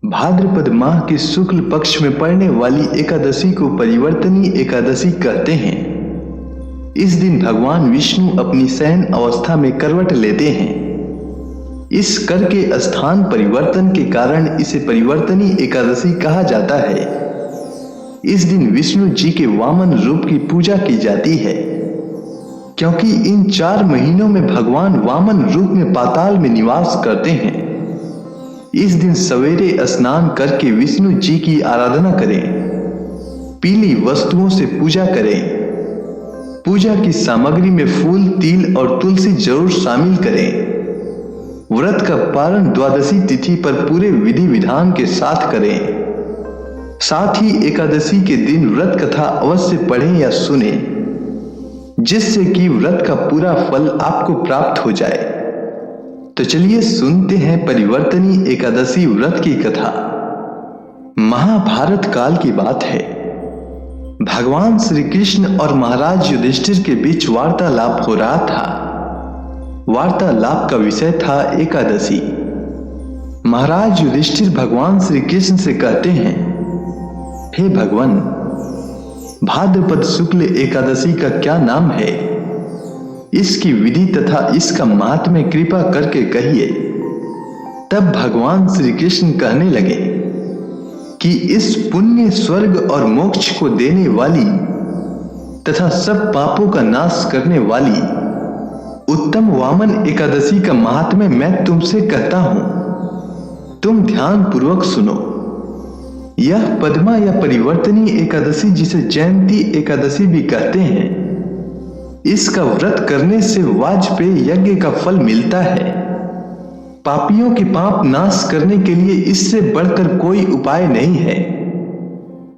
भाद्रपद माह के शुक्ल पक्ष में पड़ने वाली एकादशी को परिवर्तनी एकादशी कहते हैं। इस दिन भगवान विष्णु अपनी शयन अवस्था में करवट लेते हैं। इस कर के स्थान परिवर्तन के कारण इसे परिवर्तनी एकादशी कहा जाता है। इस दिन विष्णु जी के वामन रूप की पूजा की जाती है, क्योंकि इन 4 महीनों में भगवान वामन रूप में पाताल में निवास करते हैं। इस दिन सवेरे स्नान करके विष्णु जी की आराधना करें। पीली वस्तुओं से पूजा करें। पूजा की सामग्री में फूल, तिल और तुलसी जरूर शामिल करें। व्रत का पारण द्वादशी तिथि पर पूरे विधि विधान के साथ करें। साथ ही एकादशी के दिन व्रत कथा अवश्य पढ़ें या सुने, जिससे कि व्रत का पूरा फल आपको प्राप्त हो जाए। तो चलिए सुनते हैं परिवर्तनी एकादशी व्रत की कथा। महाभारत काल की बात है। भगवान श्री कृष्ण और महाराज युधिष्ठिर के बीच वार्तालाप हो रहा था। वार्तालाप का विषय था एकादशी। महाराज युधिष्ठिर भगवान श्री कृष्ण से कहते हैं, हे भगवान, भाद्रपद शुक्ल एकादशी का क्या नाम है? इसकी विधि तथा इसका महात्म्य कृपा करके कहिए। तब भगवान श्री कृष्ण कहने लगे कि इस पुण्य, स्वर्ग और मोक्ष को देने वाली तथा सब पापों का नाश करने वाली उत्तम वामन एकादशी का महात्म्य मैं तुमसे कहता हूं। तुम ध्यान पूर्वक सुनो। यह पद्मा या परिवर्तनी एकादशी, जिसे जयंती एकादशी भी कहते हैं, इसका व्रत करने से वाजपेय यज्ञ का फल मिलता है। पापियों के पाप नाश करने के लिए इससे बढ़कर कोई उपाय नहीं है।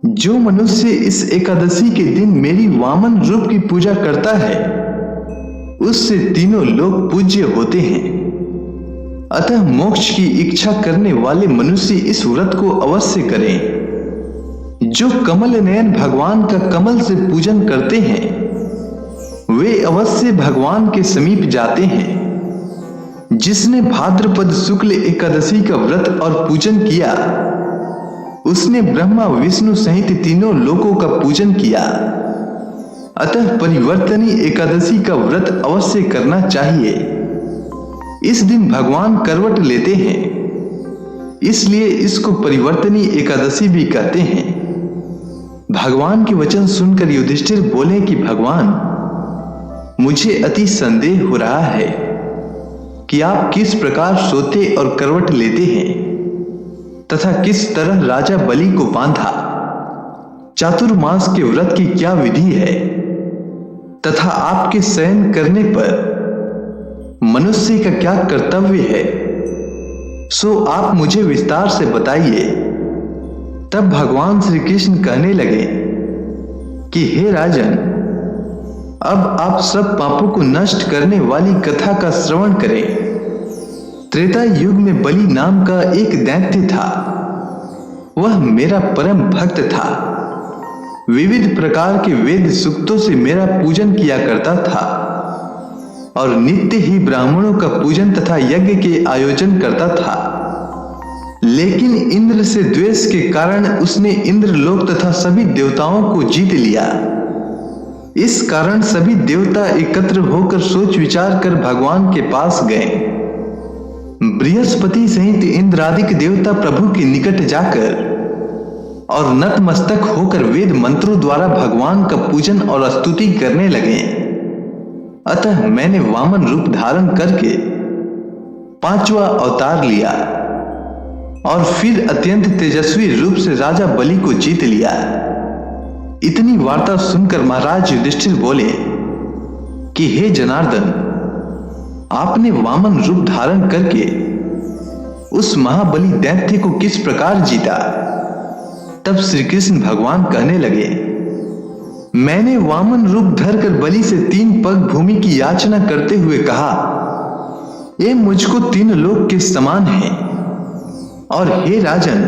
जो मनुष्य इस एकादशी के दिन मेरी वामन रूप की पूजा करता है, उससे तीनों लोग पूज्य होते हैं। अतः मोक्ष की इच्छा करने वाले मनुष्य इस व्रत को अवश्य करें। जो कमल नयन भगवान का कमल से पूजन करते हैं, वे अवश्य भगवान के समीप जाते हैं। जिसने भाद्रपद शुक्ल एकादशी का व्रत और पूजन किया, उसने ब्रह्मा विष्णु सहित तीनों लोकों का पूजन किया। अतः परिवर्तनी एकादशी का व्रत अवश्य करना चाहिए। इस दिन भगवान करवट लेते हैं, इसलिए इसको परिवर्तनी एकादशी भी कहते हैं। भगवान के वचन सुनकर युधिष्ठिर बोले कि भगवान, मुझे अति संदेह हो रहा है कि आप किस प्रकार सोते और करवट लेते हैं तथा किस तरह राजा बलि को बांधा। चातुर्मास के व्रत की क्या विधि है तथा आपके शयन करने पर मनुष्य का क्या कर्तव्य है, सो आप मुझे विस्तार से बताइए। तब भगवान श्री कृष्ण कहने लगे कि हे राजन, अब आप सब पापों को नष्ट करने वाली कथा का श्रवण करें। त्रेता युग में बलि नाम का एक दैत्य था। वह मेरा परम भक्त था। विविध प्रकार के वेद सूक्तों से मेरा पूजन किया करता था और नित्य ही ब्राह्मणों का पूजन तथा यज्ञ के आयोजन करता था। लेकिन इंद्र से द्वेष के कारण उसने इंद्रलोक तथा सभी देवताओं को जीत लिया। इस कारण सभी देवता एकत्र होकर सोच विचार कर भगवान के पास गए। बृहस्पति सहित इंद्रादिक देवता प्रभु के निकट जाकर और नतमस्तक होकर वेद मंत्रों द्वारा भगवान का पूजन और स्तुति करने लगे। अतः मैंने वामन रूप धारण करके 5वां अवतार लिया और फिर अत्यंत तेजस्वी रूप से राजा बलि को जीत लिया। इतनी वार्ता सुनकर महाराज युधिष्ठिर बोले कि हे जनार्दन, आपने वामन रूप धारण करके उस महाबली दैत्य को किस प्रकार जीता? तब श्री कृष्ण भगवान कहने लगे, मैंने वामन रूप धरकर बलि से 3 पग भूमि की याचना करते हुए कहा, ये मुझको 3 लोक के समान है और हे राजन,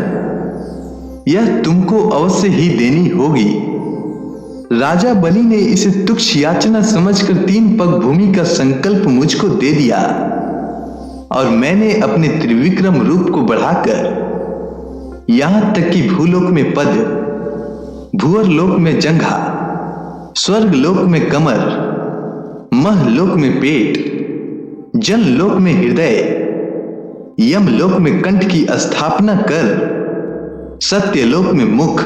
यह तुमको अवश्य ही देनी होगी। राजा बलि ने इसे तुच्छ याचना समझकर 3 पग भूमि का संकल्प मुझको दे दिया और मैंने अपने त्रिविक्रम रूप को बढ़ाकर यहां तक कि भूलोक में पद, भूअर लोक में जंघा, स्वर्ग लोक में कमर, मह लोक में पेट, जन लोक में हृदय, यम लोक में कंठ की स्थापना कर सत्यलोक में मुख,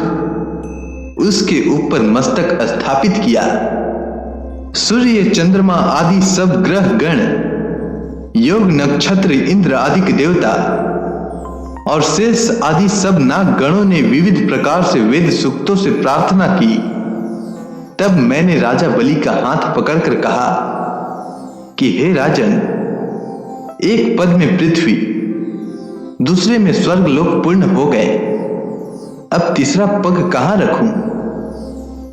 उसके ऊपर मस्तक स्थापित किया। सूर्य, चंद्रमा आदि सब ग्रह गण, योग, नक्षत्र, इंद्र आदि देवता और शेष आदि सब नाग गणों ने विविध प्रकार से वेद सूक्तों से प्रार्थना की। तब मैंने राजा बलि का हाथ पकड़कर कहा कि हे राजन, एक पद में पृथ्वी, दूसरे में स्वर्ग लोक पूर्ण हो गए, अब तीसरा पग कहां रखूं?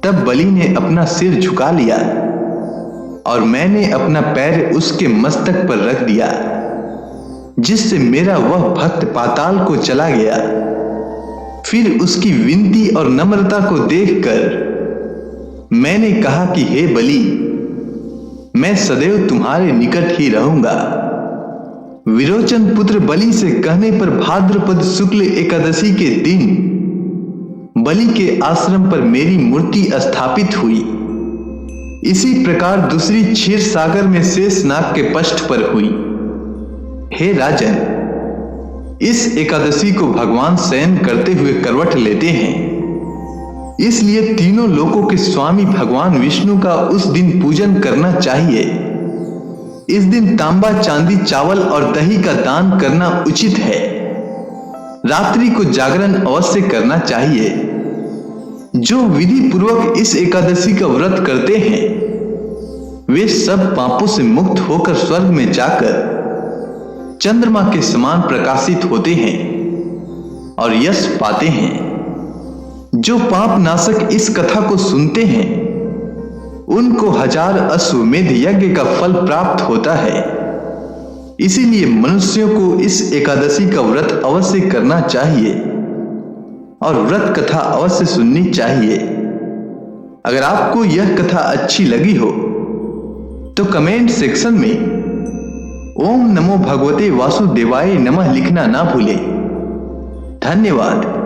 तब बलि ने अपना सिर झुका लिया और मैंने अपना पैर उसके मस्तक पर रख दिया, जिससे मेरा वह भक्त पाताल को चला गया। फिर उसकी विनती और नम्रता को देखकर मैंने कहा कि हे बलि, मैं सदैव तुम्हारे निकट ही रहूंगा। विरोचन पुत्र बलि से कहने पर भाद्रपद शुक्ल एकादशी के दिन बलि के आश्रम पर मेरी मूर्ति स्थापित हुई। इसी प्रकार दूसरी क्षीर सागर में शेषनाग के पष्ठ पर हुई। हे राजन, इस एकादशी को भगवान शयन करते हुए करवट लेते हैं, इसलिए तीनों लोकों के स्वामी भगवान विष्णु का उस दिन पूजन करना चाहिए। इस दिन तांबा, चांदी, चावल और दही का दान करना उचित है। रात्रि को जागरण अवश्य करना चाहिए। जो विधि पूर्वक इस एकादशी का व्रत करते हैं वे सब पापों से मुक्त होकर स्वर्ग में जाकर चंद्रमा के समान प्रकाशित होते हैं और यश पाते हैं। जो पाप नाशक इस कथा को सुनते हैं उनको 1000 अश्वमेध यज्ञ का फल प्राप्त होता है। इसीलिए मनुष्यों को इस एकादशी का व्रत अवश्य करना चाहिए और व्रत कथा अवश्य सुननी चाहिए। अगर आपको यह कथा अच्छी लगी हो तो कमेंट सेक्शन में ओम नमो भगवते वासुदेवाय नमः लिखना ना भूलें। धन्यवाद।